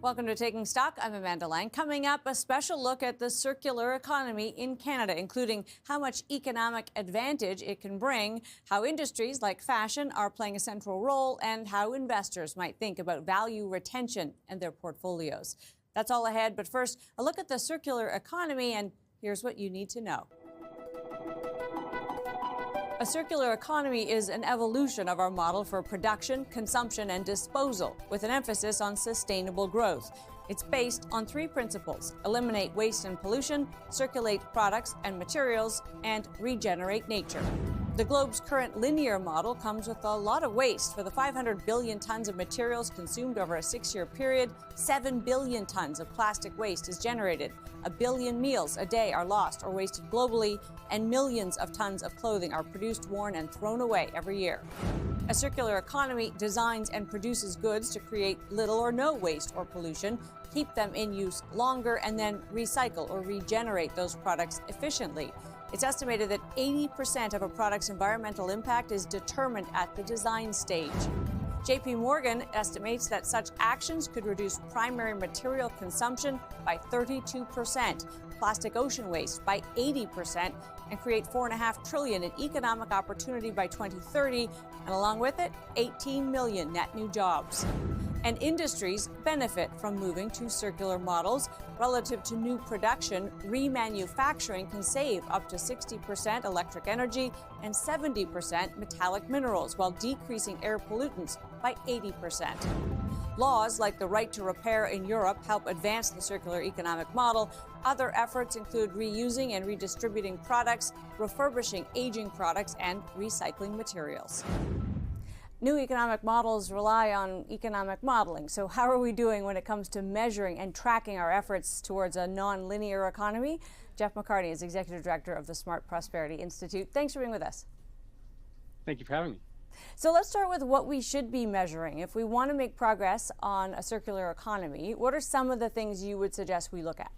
Welcome to Taking Stock. I'm Amanda Lang. Coming up, a special look at the circular economy in Canada, including how much economic advantage it can bring, how industries like fashion are playing a central role, and how investors might think about value retention and their portfolios. That's all ahead. But first, a look at the circular economy, and here's what you need to know. A circular economy is an evolution of our model for production, consumption, and disposal, with an emphasis on sustainable growth. It's based on three principles: eliminate waste and pollution, circulate products and materials, and regenerate nature. The globe's current linear model comes with a lot of waste. For the 500 billion tons of materials consumed over a 6-year period, 7 billion tons of plastic waste is generated. 1 billion meals a day are lost or wasted globally, and millions of tons of clothing are produced, worn, and thrown away every year. A circular economy designs and produces goods to create little or no waste or pollution, keep them in use longer, and then recycle or regenerate those products efficiently. It's estimated that 80% of a product's environmental impact is determined at the design stage. JP Morgan estimates that such actions could reduce primary material consumption by 32%, plastic ocean waste by 80%, and create $4.5 trillion in economic opportunity by 2030, and along with it, 18 million net new jobs. And industries benefit from moving to circular models. Relative to new production, remanufacturing can save up to 60% electric energy and 70% metallic minerals, while decreasing air pollutants by 80%. Laws like the right to repair in Europe help advance the circular economic model. Other efforts include reusing and redistributing products, refurbishing aging products, and recycling materials. New economic models rely on economic modeling. So how are we doing when it comes to measuring and tracking our efforts towards a non-linear economy? Geoff McCarney is Executive Director of the Smart Prosperity Institute. Thanks for being with us. Thank you for having me. So let's start with what we should be measuring. If we want to make progress on a circular economy, what are some of the things you would suggest we look at?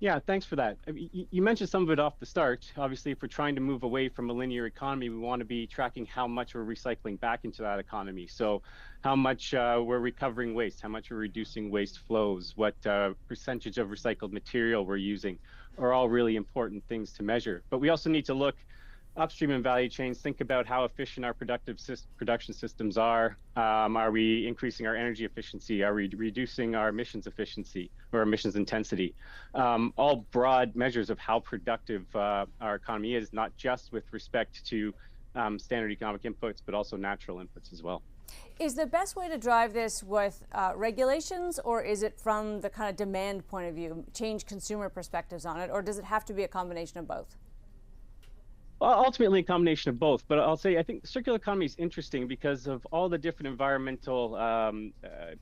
Yeah, thanks for that. You mentioned some of it off the start. Obviously, if we're trying to move away from a linear economy, we want to be tracking how much we're recycling back into that economy. So how much we're recovering waste, how much we're reducing waste flows, what percentage of recycled material we're using are all really important things to measure. But we also need to look upstream in value chains, think about how efficient our production systems are. Are we increasing our energy efficiency? Are we reducing our emissions efficiency or emissions intensity? All broad measures of how productive our economy is, not just with respect to standard economic inputs, but also natural inputs as well. Is the best way to drive this with regulations, or is it from the kind of demand point of view, change consumer perspectives on it, or does it have to be a combination of both? Ultimately, a combination of both. But I'll say I think the circular economy is interesting because of all the different environmental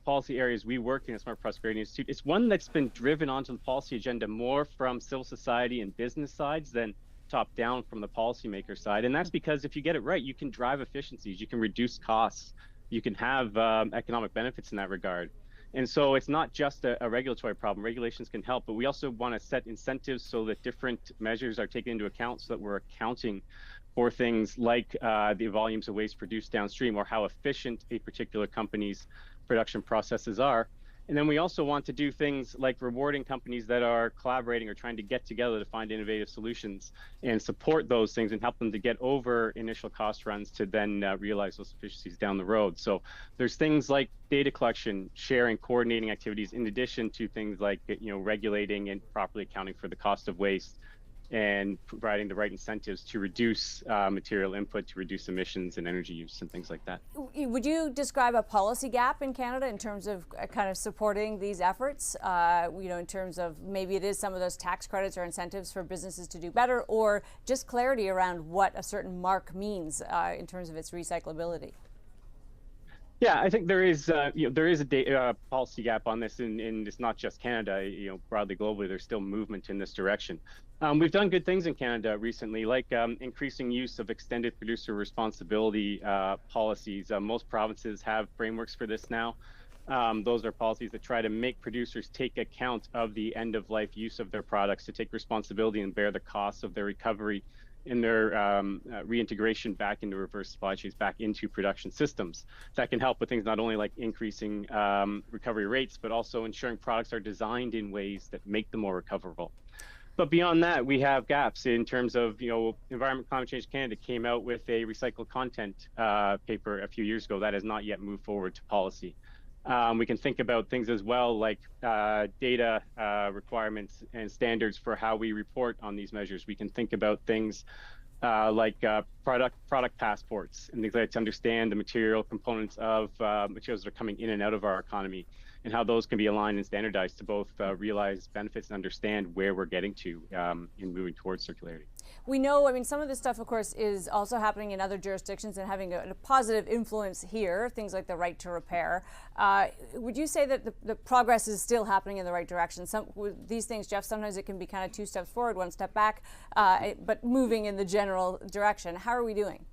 policy areas we work in at Smart Prosperity Institute. It's one that's been driven onto the policy agenda more from civil society and business sides than top down from the policymaker side. And that's because if you get it right, you can drive efficiencies, you can reduce costs, you can have economic benefits in that regard. And so it's not just a regulatory problem. Regulations can help, but we also want to set incentives so that different measures are taken into account so that we're accounting for things like the volumes of waste produced downstream or how efficient a particular company's production processes are. And then we also want to do things like rewarding companies that are collaborating or trying to get together to find innovative solutions and support those things and help them to get over initial cost runs to then realize those efficiencies down the road. So there's things like data collection, sharing, coordinating activities, in addition to things like regulating and properly accounting for the cost of waste and providing the right incentives to reduce material input, to reduce emissions and energy use and things like that. Would you describe a policy gap in Canada in terms of kind of supporting these efforts? In terms of maybe it is some of those tax credits or incentives for businesses to do better, or just clarity around what a certain mark means in terms of its recyclability? Yeah, I think there is a policy gap on this, and it's not just Canada. Broadly globally, there's still movement in this direction. We've done good things in Canada recently, like increasing use of extended producer responsibility policies. Most provinces have frameworks for this now. Those are policies that try to make producers take account of the end-of-life use of their products, to take responsibility and bear the costs of their recovery in their reintegration back into reverse supply chains, back into production systems. That can help with things not only like increasing recovery rates, but also ensuring products are designed in ways that make them more recoverable. But beyond that, we have gaps in terms of, Environment Climate Change Canada came out with a recycled content paper a few years ago that has not yet moved forward to policy. We can think about things as well like data requirements and standards for how we report on these measures. We can think about things like product passports and things like that to understand the material components of materials that are coming in and out of our economy, and how those can be aligned and standardized to both realize benefits and understand where we're getting to in moving towards circularity. We know, some of this stuff, of course, is also happening in other jurisdictions and having a positive influence here, things like the right to repair. Would you say that the progress is still happening in the right direction? With these things, Geoff, sometimes it can be kind of 2 steps forward, 1 step back, but moving in the general direction. How are we doing?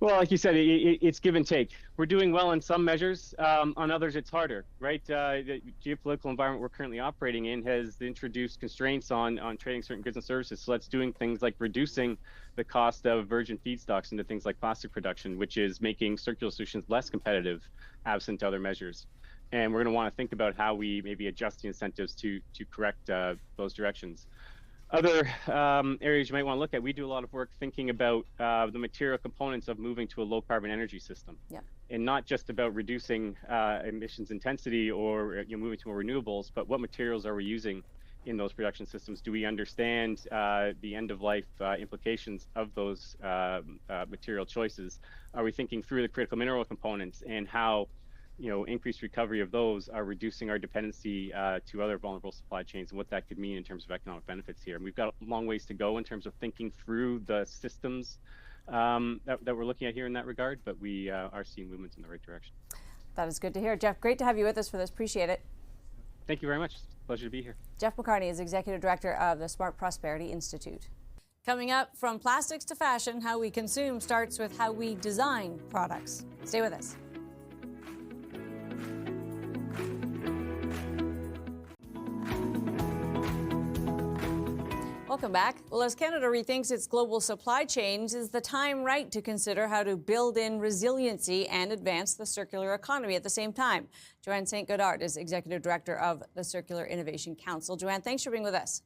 Well, like you said, it's give and take. We're doing well in some measures. On others, it's harder, right? The geopolitical environment we're currently operating in has introduced constraints on trading certain goods and services. So that's doing things like reducing the cost of virgin feedstocks into things like plastic production, which is making circular solutions less competitive, absent other measures. And we're going to want to think about how we maybe adjust the incentives to correct those directions. Other areas you might want to look at, we do a lot of work thinking about the material components of moving to a low carbon energy system. Yeah. And not just about reducing emissions intensity or moving to more renewables, but what materials are we using in those production systems? Do we understand the end of life implications of those material choices? Are we thinking through the critical mineral components and how increased recovery of those are reducing our dependency to other vulnerable supply chains, and what that could mean in terms of economic benefits here. And we've got a long ways to go in terms of thinking through the systems that we're looking at here in that regard, but we are seeing movements in the right direction. That is good to hear. Geoff, great to have you with us for this. Appreciate it. Thank you very much. Pleasure to be here. Geoff McCarney is Executive Director of the Smart Prosperity Institute. Coming up, from plastics to fashion, how we consume starts with how we design products. Stay with us. Welcome back. Well, as Canada rethinks its global supply chains, is the time right to consider how to build in resiliency and advance the circular economy at the same time? Joanne St. Godard is Executive Director of the Circular Innovation Council. Joanne, thanks for being with us.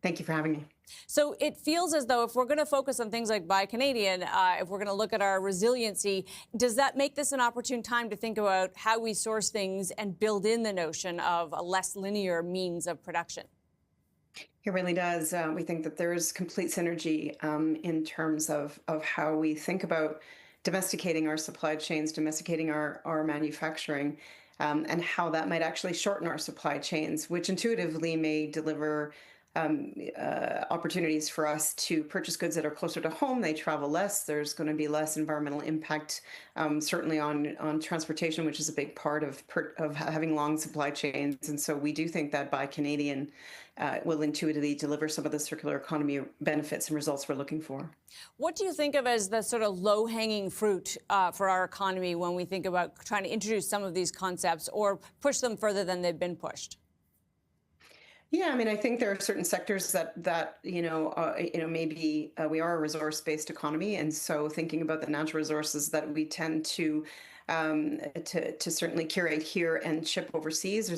Thank you for having me. So it feels as though if we're going to focus on things like Buy Canadian, if we're going to look at our resiliency, does that make this an opportune time to think about how we source things and build in the notion of a less linear means of production? It really does. We think that there is complete synergy in terms of how we think about domesticating our supply chains, domesticating our manufacturing, and how that might actually shorten our supply chains, which intuitively may deliver opportunities for us to purchase goods that are closer to home. They travel less. There's going to be less environmental impact, certainly on transportation, which is a big part of having long supply chains. And so we do think that Buy Canadian will intuitively deliver some of the circular economy benefits and results we're looking for. What do you think of as the sort of low-hanging fruit for our economy when we think about trying to introduce some of these concepts or push them further than they've been pushed? Yeah, I think there are certain sectors that maybe we are a resource-based economy, and so thinking about the natural resources that we tend to certainly curate here and ship overseas,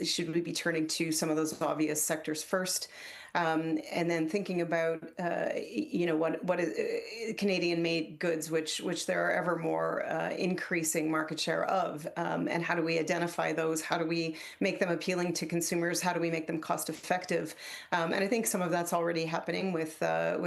should we be turning to some of those obvious sectors first? And then thinking about what is Canadian-made goods, which there are ever more increasing market share of, and how do we identify those? How do we make them appealing to consumers? How do we make them cost-effective? And I think some of that's already happening with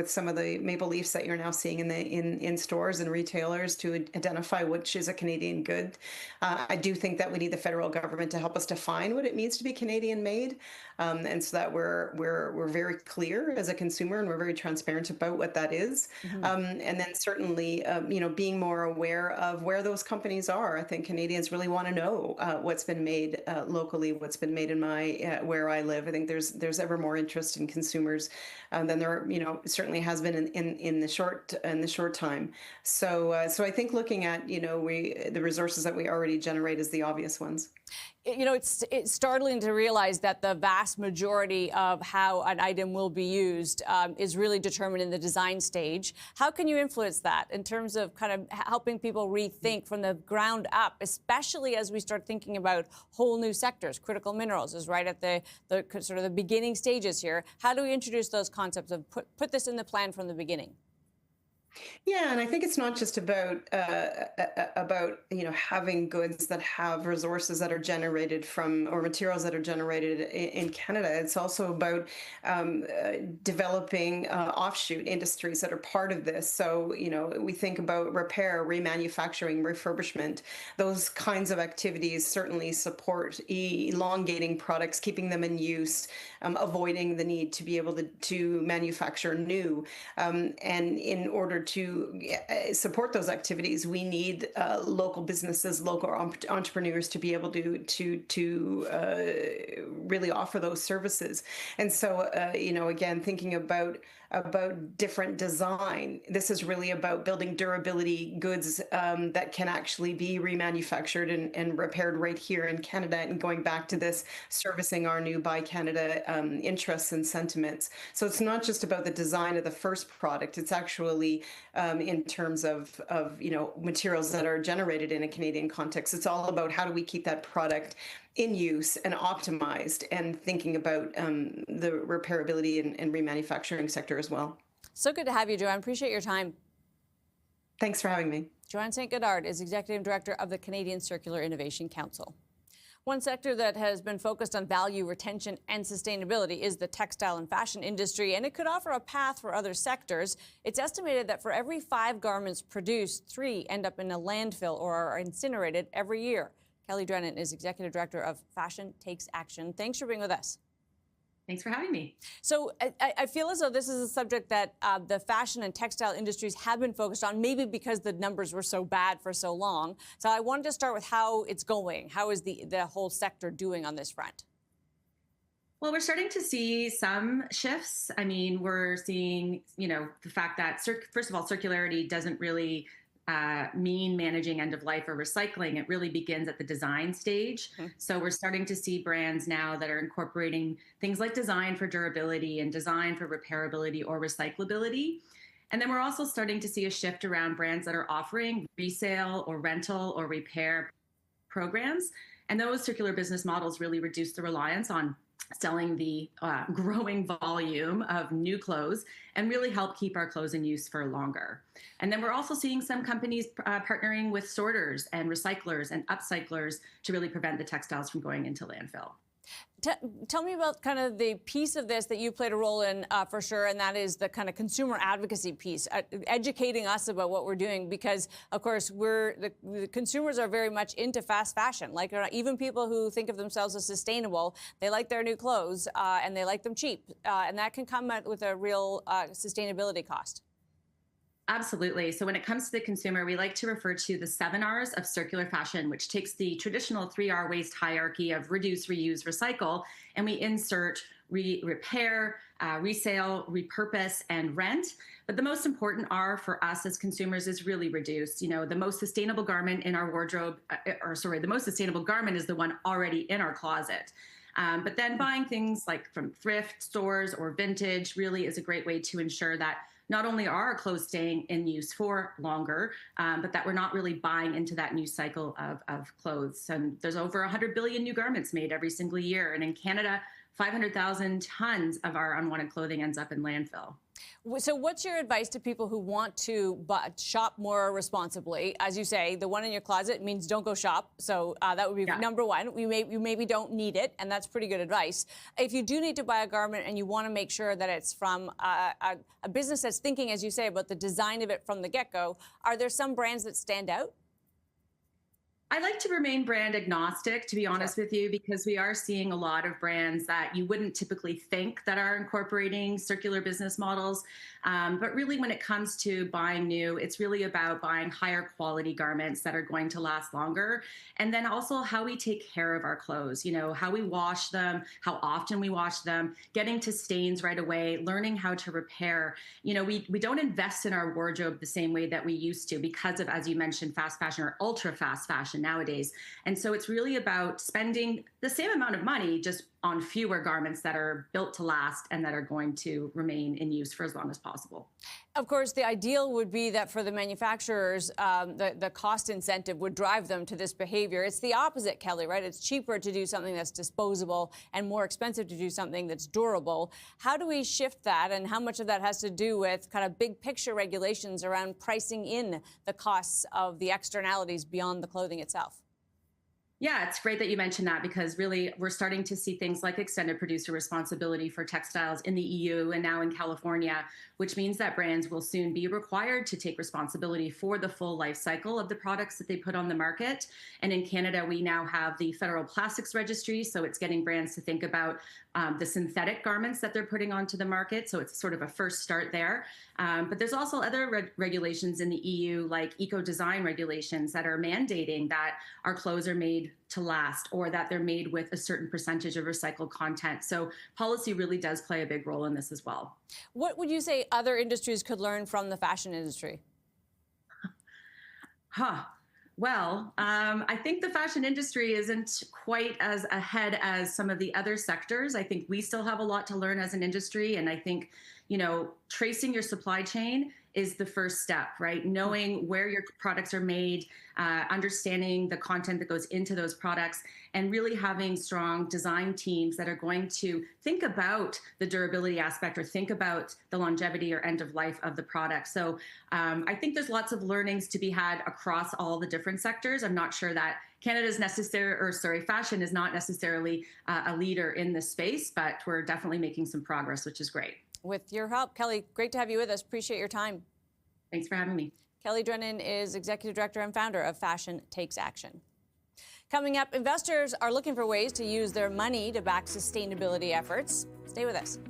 some of the maple leafs that you're now seeing in stores and retailers to identify which is a Canadian good. I do think that we need the federal government to help us define what it means to be Canadian-made, and so that we're very clear as a consumer, and we're very transparent about what that is. Mm-hmm. And then certainly, being more aware of where those companies are. I think Canadians really want to know what's been made locally, what's been made in where I live. I think there's ever more interest in consumers than there, certainly has been in the short time. So I think looking at, we the resources that we already generate as the obvious ones. It's startling to realize that the vast majority of how an item will be used is really determined in the design stage. How can you influence that in terms of kind of helping people rethink from the ground up, especially as we start thinking about whole new sectors? Critical minerals is right at the sort of the beginning stages here. How do we introduce those concepts of put this in the plan from the beginning? Yeah, and I think it's not just about having goods that have resources that are generated from, or materials that are generated in Canada. It's also about developing offshoot industries that are part of this. So we think about repair, remanufacturing, refurbishment. Those kinds of activities certainly support elongating products, keeping them in use, avoiding the need to be able to manufacture new, and in order to support those activities, we need local businesses, local entrepreneurs to be able to really offer those services. And so, again, thinking about different design, this is really about building durability goods that can actually be remanufactured and repaired right here in Canada, and going back to this servicing our new Buy Canada interests and sentiments. So it's not just about the design of the first product, it's actually in terms of materials that are generated in a Canadian context. It's all about how do we keep that product in use and optimized, and thinking about the repairability and remanufacturing sector as well. So good to have you, Joanne. Appreciate your time. Thanks for having me. Joanne St. Goddard is Executive Director of the Canadian Circular Innovation Council. One sector that has been focused on value, retention, and sustainability is the textile and fashion industry, and it could offer a path for other sectors. It's estimated that for every 5 garments produced, 3 end up in a landfill or are incinerated every year. Kelly Drennan is Executive Director of Fashion Takes Action. Thanks for being with us. Thanks for having me. So I feel as though this is a subject that the fashion and textile industries have been focused on, maybe because the numbers were so bad for so long. So I wanted to start with how it's going. How is the whole sector doing on this front? Well, we're starting to see some shifts. I mean, we're seeing, the fact that, first of all, circularity doesn't really mean managing end of life or recycling. It really begins at the design stage. Mm-hmm. So we're starting to see brands now that are incorporating things like design for durability and design for repairability or recyclability. And then we're also starting to see a shift around brands that are offering resale or rental or repair programs. And those circular business models really reduce the reliance on selling the growing volume of new clothes and really help keep our clothes in use for longer. And then we're also seeing some companies partnering with sorters and recyclers and upcyclers to really prevent the textiles from going into landfill. Tell me about kind of the piece of this that you played a role in for sure, and that is the kind of consumer advocacy piece, educating us about what we're doing, because, of course, the consumers are very much into fast fashion. Like, even people who think of themselves as sustainable, they like their new clothes and they like them cheap, and that can come with a real sustainability cost. Absolutely. So when it comes to the consumer, we like to refer to the 7 R's of circular fashion, which takes the traditional 3R waste hierarchy of reduce, reuse, recycle, and we insert repair, resale, repurpose, and rent. But the most important R for us as consumers is really reduce. The most sustainable garment in our wardrobe, the most sustainable garment is the one already in our closet. But then buying things like from thrift stores or vintage really is a great way to ensure that not only are our clothes staying in use for longer, but that we're not really buying into that new cycle of clothes. And there's over 100 billion new garments made every single year. And in Canada, 500,000 tons of our unwanted clothing ends up in landfill. So what's your advice to people who want to shop more responsibly? As you say, the one in your closet means don't go shop. So that would be number one. You maybe don't need it, and that's pretty good advice. If you do need to buy a garment and you want to make sure that it's from a business that's thinking, as you say, about the design of it from the get-go, are there some brands that stand out? I like to remain brand agnostic, to be honest with you, because we are seeing a lot of brands that you wouldn't typically think that are incorporating circular business models. But really, when it comes to buying new, it's really about buying higher quality garments that are going to last longer. And then also how we take care of our clothes, how we wash them, how often we wash them, getting to stains right away, learning how to repair. We don't invest in our wardrobe the same way that we used to because of, as you mentioned, fast fashion or ultra fast fashion nowadays. And so it's really about spending the same amount of money just on fewer garments that are built to last and that are going to remain in use for as long as possible. Of course, the ideal would be that for the manufacturers, the cost incentive would drive them to this behavior. It's the opposite, Kelly, right? It's cheaper to do something that's disposable and more expensive to do something that's durable. How do we shift that, and how much of that has to do with kind of big picture regulations around pricing in the costs of the externalities beyond the clothing itself? Yeah, it's great that you mentioned that, because really we're starting to see things like extended producer responsibility for textiles in the EU and now in California, which means that brands will soon be required to take responsibility for the full life cycle of the products that they put on the market. And in Canada, we now have the Federal Plastics Registry, so it's getting brands to think about the synthetic garments that they're putting onto the market. So it's sort of a first start there. But there's also other regulations in the EU, like eco-design regulations, that are mandating that our clothes are made to last, or that they're made with a certain percentage of recycled content. So policy really does play a big role in this as well. What would you say other industries could learn from the fashion industry? Well, I think the fashion industry isn't quite as ahead as some of the other sectors. I think we still have a lot to learn as an industry. And I think, tracing your supply chain is the first step, right? Knowing where your products are made, understanding the content that goes into those products, and really having strong design teams that are going to think about the durability aspect or think about the longevity or end of life of the product. So I think there's lots of learnings to be had across all the different sectors. I'm not sure that fashion is not necessarily a leader in this space, but we're definitely making some progress, which is great. With your help, Kelly, great to have you with us. Appreciate your time. Thanks for having me. Kelly Drennan is Executive Director and founder of Fashion Takes Action. Coming up, investors are looking for ways to use their money to back sustainability efforts. Stay with us.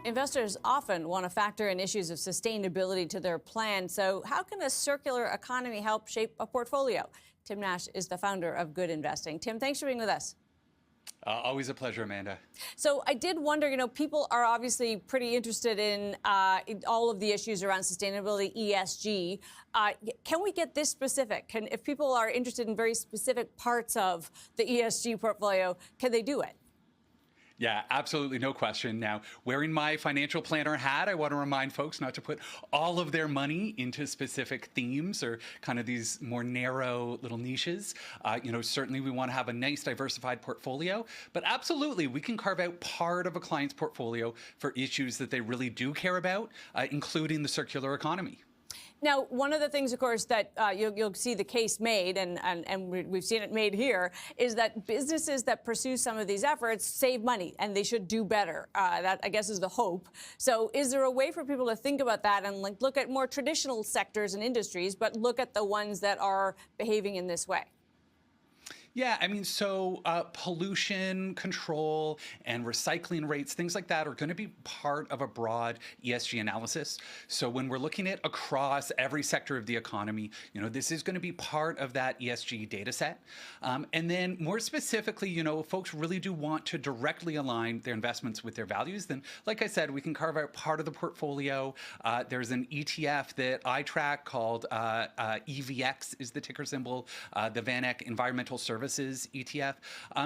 Investors often want to factor in issues of sustainability to their plan. So how can a circular economy help shape a portfolio? Tim Nash is the founder of Good Investing. Tim, thanks for being with us. Always a pleasure, Amanda. So I did wonder, people are obviously pretty interested in all of the issues around sustainability, ESG. Can we get this specific? If people are interested in very specific parts of the ESG portfolio, can they do it? Yeah, absolutely, no question. Now, wearing my financial planner hat, I want to remind folks not to put all of their money into specific themes or kind of these more narrow little niches. Certainly we want to have a nice diversified portfolio, but absolutely we can carve out part of a client's portfolio for issues that they really do care about, including the circular economy. Now, one of the things, of course, that you'll see the case made, and we've seen it made here, is that businesses that pursue some of these efforts save money, and they should do better. That, I guess, is the hope. So is there a way for people to think about that and look at more traditional sectors and industries, but look at the ones that are behaving in this way? Yeah, so pollution control and recycling rates, things like that are going to be part of a broad ESG analysis. So when we're looking at across every sector of the economy, this is going to be part of that ESG data set. And then more specifically, folks really do want to directly align their investments with their values. Then, like I said, we can carve out part of the portfolio. There's an ETF that I track called EVX is the ticker symbol, the VanEck Environmental Services ETF.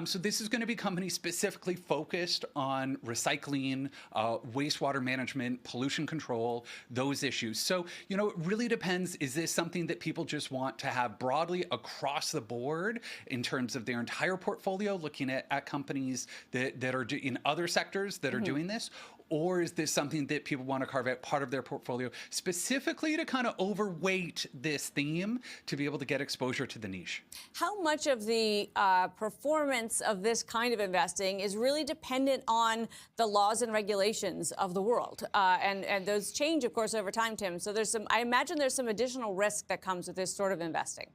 So this is going to be companies specifically focused on recycling, wastewater management, pollution control, those issues. So, it really depends. Is this something that people just want to have broadly across the board in terms of their entire portfolio, looking at companies that are in other sectors that are doing this? or is this something that people want to carve out part of their portfolio specifically to kind of overweight this theme to be able to get exposure to the niche? How much of the performance of this kind of investing is really dependent on the laws and regulations of the world? And those change, of course, over time, Tim. So I imagine there's some additional risk that comes with this sort of investing.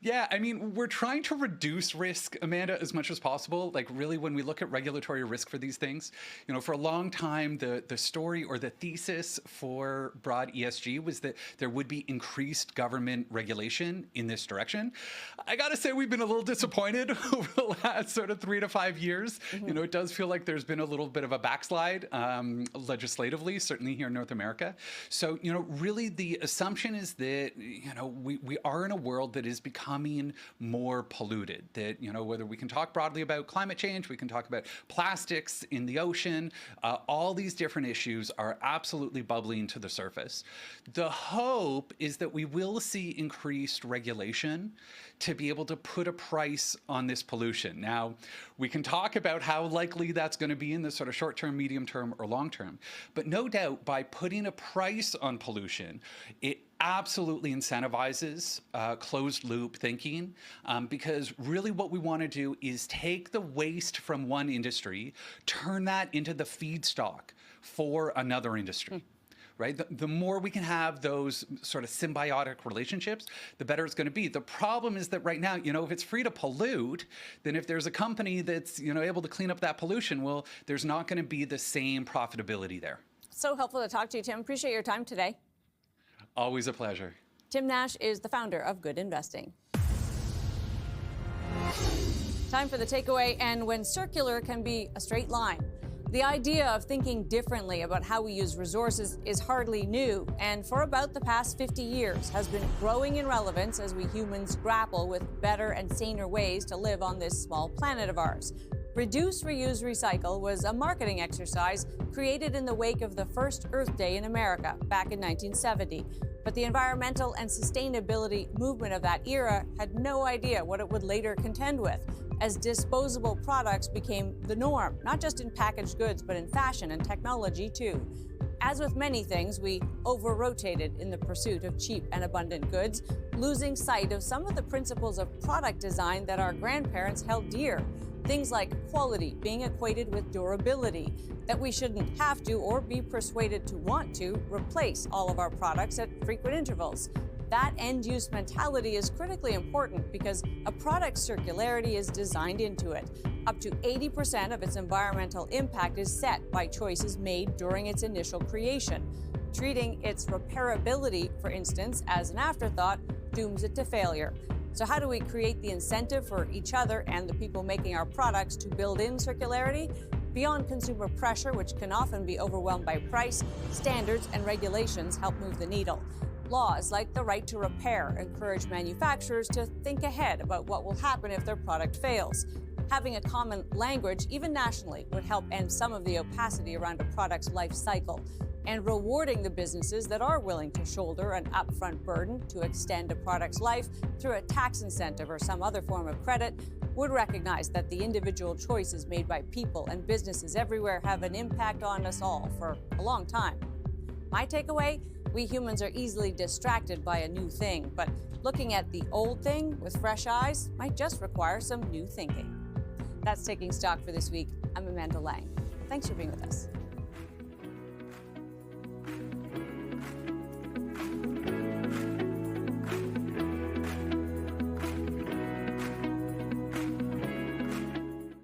Yeah, I mean, we're trying to reduce risk, Amanda, as much as possible. Like, really, when we look at regulatory risk for these things, you know, for a long time, the story or the thesis for broad ESG was that there would be increased government regulation in this direction. I got to say, we've been a little disappointed over the last sort of 3 to 5 years. You know, it does feel like there's been a little bit of a backslide legislatively, certainly here in North America. So, you know, really the assumption is that, you know, we are in a world that is becoming more polluted. That, you know, whether we can talk broadly about climate change, we can talk about plastics in the ocean, all these different issues are absolutely bubbling to the surface. The hope is that we will see increased regulation to be able to put a price on this pollution. Now, we can talk about how likely that's going to be in the sort of short term, medium term, or long term. But no doubt, by putting a price on pollution, it absolutely incentivizes closed loop thinking, because really what we want to do is take the waste from one industry, turn that into the feedstock for another industry. Right? The more we can have those sort of symbiotic relationships, the better it's going to be. The problem is that right now, you know, if it's free to pollute, then if there's a company that's, you know, able to clean up that pollution, well, there's not going to be the same profitability there. So helpful to talk to you, Tim. Appreciate your time today. Always a pleasure. Tim Nash is the founder of Good Investing. Time for the takeaway, and when circular can be a straight line. The idea of thinking differently about how we use resources is hardly new, and for about the past 50 years has been growing in relevance as we humans grapple with better and saner ways to live on this small planet of ours. Reduce, Reuse, Recycle was a marketing exercise created in the wake of the first Earth Day in America back in 1970. But the environmental and sustainability movement of that era had no idea what it would later contend with, as disposable products became the norm, not just in packaged goods, but in fashion and technology too. As with many things, we over-rotated in the pursuit of cheap and abundant goods, losing sight of some of the principles of product design that our grandparents held dear. Things like quality being equated with durability, that we shouldn't have to or be persuaded to want to replace all of our products at frequent intervals. That end-use mentality is critically important because a product's circularity is designed into it. Up to 80% of its environmental impact is set by choices made during its initial creation. Treating its repairability, for instance, as an afterthought dooms it to failure. So how do we create the incentive for each other and the people making our products to build in circularity? Beyond consumer pressure, which can often be overwhelmed by price, standards and regulations help move the needle. Laws like the right to repair encourage manufacturers to think ahead about what will happen if their product fails. Having a common language, even nationally, would help end some of the opacity around a product's life cycle. And rewarding the businesses that are willing to shoulder an upfront burden to extend a product's life through a tax incentive or some other form of credit would recognize that the individual choices made by people and businesses everywhere have an impact on us all for a long time. My takeaway? We humans are easily distracted by a new thing, but looking at the old thing with fresh eyes might just require some new thinking. That's Taking Stock for this week. I'm Amanda Lang. Thanks for being with us.